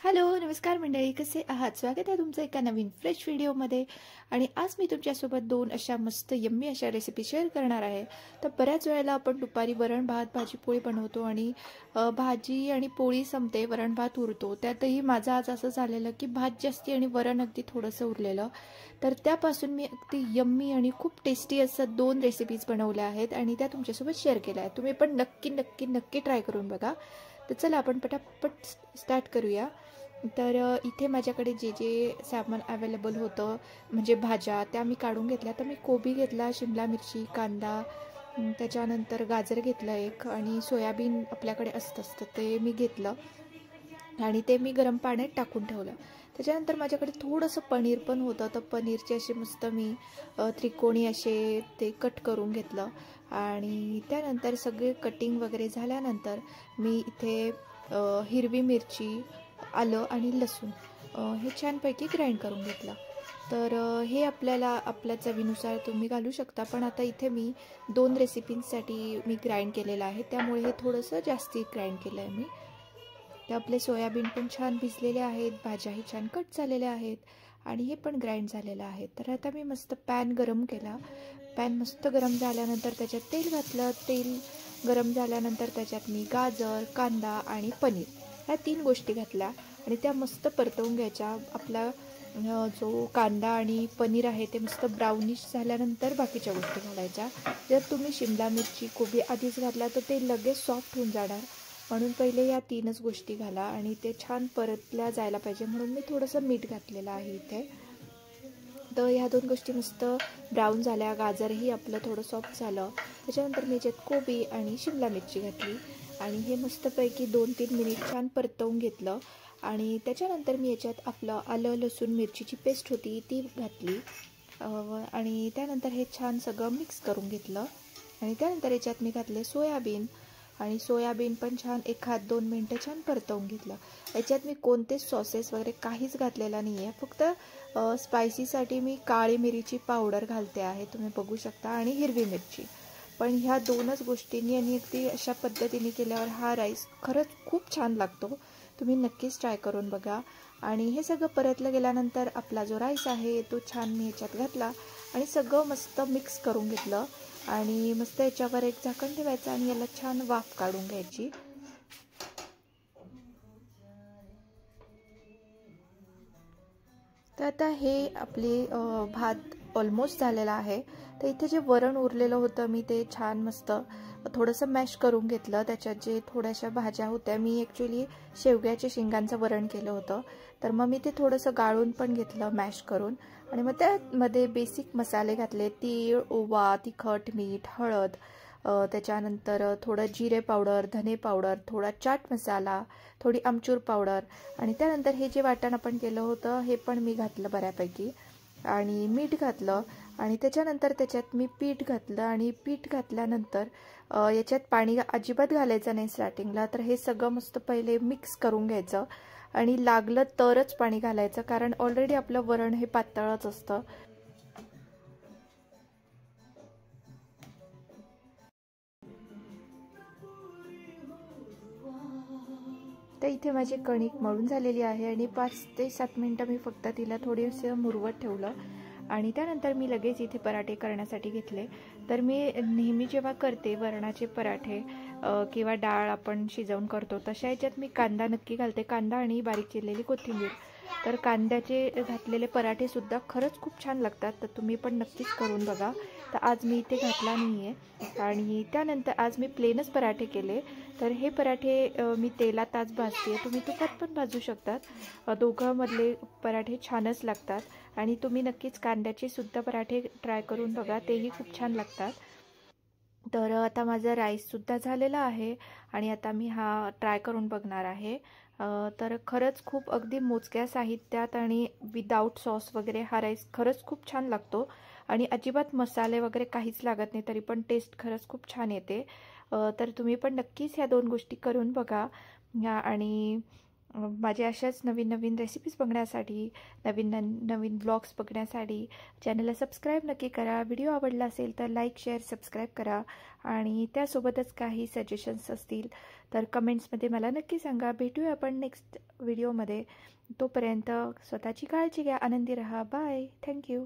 Hello, नमस्कार मंडळी, कसे आहात? स्वागत आहे तुमचं एका नवीन फ्रेश व्हिडिओमध्ये. आणि आज मी तुमच्यासोबत दोन अशा मस्त यम्मी अशा रेसिपी शेअर करणार आहे. तर बऱ्याच वेळेला आपण दुपारी वरण भात भाजी पोळी बनवतो आणि भाजी आणि पोळी संपते, वरण भात उरतो. त्यातही माझं आज असं झालेलं की भात जास्ती आणि वरण अगदी थोडंसं उरलेलं. तर त्यापासून मी अगदी यम्मी आणि खूप टेस्टी असं दोन रेसिपीज बनवल्या आहेत आणि त्या तुमच्यासोबत शेअर केल्या आहेत. तुम्ही पण नक्की नक्की नक्की ट्राय करून बघा. तर चला आपण पटापट स्टार्ट करूया. तर इथे माझ्याकडे जे जे सामान अवेलेबल होतं म्हणजे भाज्या त्या मी काढून घेतल्या. तर मी कोबी घेतला, शिमला मिरची, कांदा, त्याच्यानंतर गाजर घेतलं एक आणि सोयाबीन आपल्याकडे असतं ते मी घेतलं आणि ते मी गरम पाण्यात टाकून ठेवलं. त्याच्यानंतर माझ्याकडे थोडंसं पनीर पण होतं. तर पनीरचे असे मस्त मी त्रिकोणी असे ते कट करून घेतलं आणि त्यानंतर सगळे कटिंग वगैरे झाल्यानंतर मी इथे हिरवी मिरची, आलं आणि लसूण हे छानपैकी ग्राइंड करून घेतलं. तर हे आपल्याला आपल्या चवीनुसार तुम्ही घालू शकता, पण आता इथे मी दोन रेसिपींसाठी मी ग्राइंड केलेलं आहे, त्यामुळे हे थोडंसं जास्ती ग्राइंड केलं आहे मी. ते आपले सोयाबीन पण छान भिजलेले आहेत, भाज्याही छान कट झालेल्या आहेत आणि हे पण ग्राइंड झालेलं आहे. तर आता मी मस्त पॅन गरम केला. पॅन मस्त गरम झाल्यानंतर त्याच्यात तेल घातलं. तेल गरम झाल्यानंतर त्याच्यात मी गाजर, कांदा आणि पनीर ह्या तीन गोष्टी घातल्या आणि त्या मस्त परतवून घ्यायच्या. आपला जो कांदा आणि पनीर आहे ते मस्त ब्राउनिश झाल्यानंतर बाकीच्या गोष्टी घालायच्या. जर तुम्ही शिमला मिरची, कोबी आधीच घातला तर ते लगेच सॉफ्ट होऊन जाणार, म्हणून पहिले या तीनच गोष्टी घाला आणि ते छान परतल्या जायला पाहिजे, म्हणून मी थोडंसं मीठ घातलेलं आहे इथे. तर ह्या दोन गोष्टी मस्त ब्राऊन झाल्या, गाजरही आपलं थोडं सॉफ्ट झालं. त्याच्यानंतर मी याच्यात कोबी आणि शिमला मिरची घातली आणि हे मस्तपैकी 2-3 मिनिट छान परतवून घेतलं आणि त्याच्यानंतर मी याच्यात आपलं आलं लसूण मिरचीची पेस्ट होती ती घातली आणि त्यानंतर हे छान सगळं मिक्स करून घेतलं आणि त्यानंतर याच्यात मी घातले सोयाबीन आणि सोयाबीन पण छान 1-2 मिनटं छान परतवून घेतलं. याच्यात मी कोणतेच सॉसेस वगैरे काहीच घातलेला नाही आहे, फक्त स्पायसीसाठी मी काळी मिरीची पावडर घालते आहे, तुम्ही बघू शकता, आणि हिरवी मिरची. पण ह्या दोनच गोष्टींनी आणि अगदी अशा पद्धतीने केल्यावर हा राईस खरंच खूप छान लागतो. तुम्ही नक्कीच ट्राय करून बघा. आणि हे सगळं परतलं गेल्यानंतर आपला जो राईस आहे तो छान मी ह्याच्यात घातला आणि सगळं मस्त मिक्स करून घेतलं आणि मस्त याच्यावर एक झाकण ठेवायचं आणि याला छान वाफ काढून घ्यायची. तर आता हे आपले भात ऑलमोस्ट झालेला आहे. तर इथे जे वरण उरलेलं होतं मी ते छान मस्त थोडंसं मॅश करून घेतलं. त्याच्यात जे थोड्याशा भाज्या होत्या, मी ॲक्च्युली शेवग्याच्या शेंगांचं वरण केलं होतं, तर मग मी ते थोडंसं गाळून पण घेतलं मॅश करून आणि मग त्यामध्ये बेसिक मसाले घातले. तीळ, ओवा, तिखट, मीठ, हळद, त्याच्यानंतर थोडं जिरे पावडर, धने पावडर, थोडा चाट मसाला, थोडी आमचूर पावडर आणि त्यानंतर हे जे वाटण आपण केलं होतं हे पण मी घातलं बऱ्यापैकी आणि मीठ घातलं आणि त्याच्यानंतर त्याच्यात मी पीठ घातलं आणि पीठ घातल्यानंतर याच्यात पाणी अजिबात घालायचं नाही स्टार्टिंगला. तर हे सगळं मस्त पहिले मिक्स करून घ्यायचं आणि लागलं तरच पाणी घालायचं, कारण ऑलरेडी आपलं वरण हे पातळच असतं. तर इथे माझी कणिक मळून झालेली आहे आणि 5 ते 7 मिनटं मी फक्त तिला थोडीसं मुरवत ठेवलं आणि त्यानंतर मी लगेच इथे पराठे करण्यासाठी घेतले. तर मी नेहमी जेव्हा करते वरणाचे पराठे किंवा डाळ आपण शिजवून करतो तशा याच्यात मी कांदा नक्की घालते, कांदा आणि बारीक चिरलेली कोथिंबीर. तर कांद्याचे घातलेले पराठेसुद्धा खरंच खूप छान लागतात, तर तुम्ही पण नक्कीच करून बघा. तर आज मी इथे घातला नाही आहे आणि त्यानंतर आज मी प्लेनच पराठे केले. तर हे पराठे मी तेलात आज भाजते, तुम्ही तुपात पण भाजू शकतात, दोघांमधले पराठे छानच लागतात आणि तुम्ही नक्कीच कांद्याचे सुद्धा पराठे ट्राय करून बघा, तेही खूप छान लागतात. तर आता माझा राईससुद्धा झालेला आहे आणि आता मी हा ट्राय करून बघणार आहे. तर खरंच खूप अगदी मोजक्या साहित्यात आणि विदाऊट सॉस वगैरे हा राईस खरंच खूप छान लागतो आणि अजिबात मसाले वगैरे काहीच लागत नाही, तरी पण टेस्ट खरंच खूप छान येते. तर तुम्ही पण नक्कीच ह्या दोन गोष्टी करून बघा आणि माझे अशाच नवीन नवीन रेसिपीज बघण्यासाठी, नवीन नवीन ब्लॉग्स बघण्यासाठी चॅनलला सबस्क्राईब नक्की करा. व्हिडिओ आवडला असेल तर लाईक, शेअर, सबस्क्राईब करा. आणि त्यासोबतच काही सजेशन्स असतील तर कमेंट्समध्ये मला नक्की सांगा. भेटूया आपण नेक्स्ट व्हिडिओमध्ये. तोपर्यंत स्वतःची काळजी घ्या, आनंदी राहा. बाय. थँक्यू.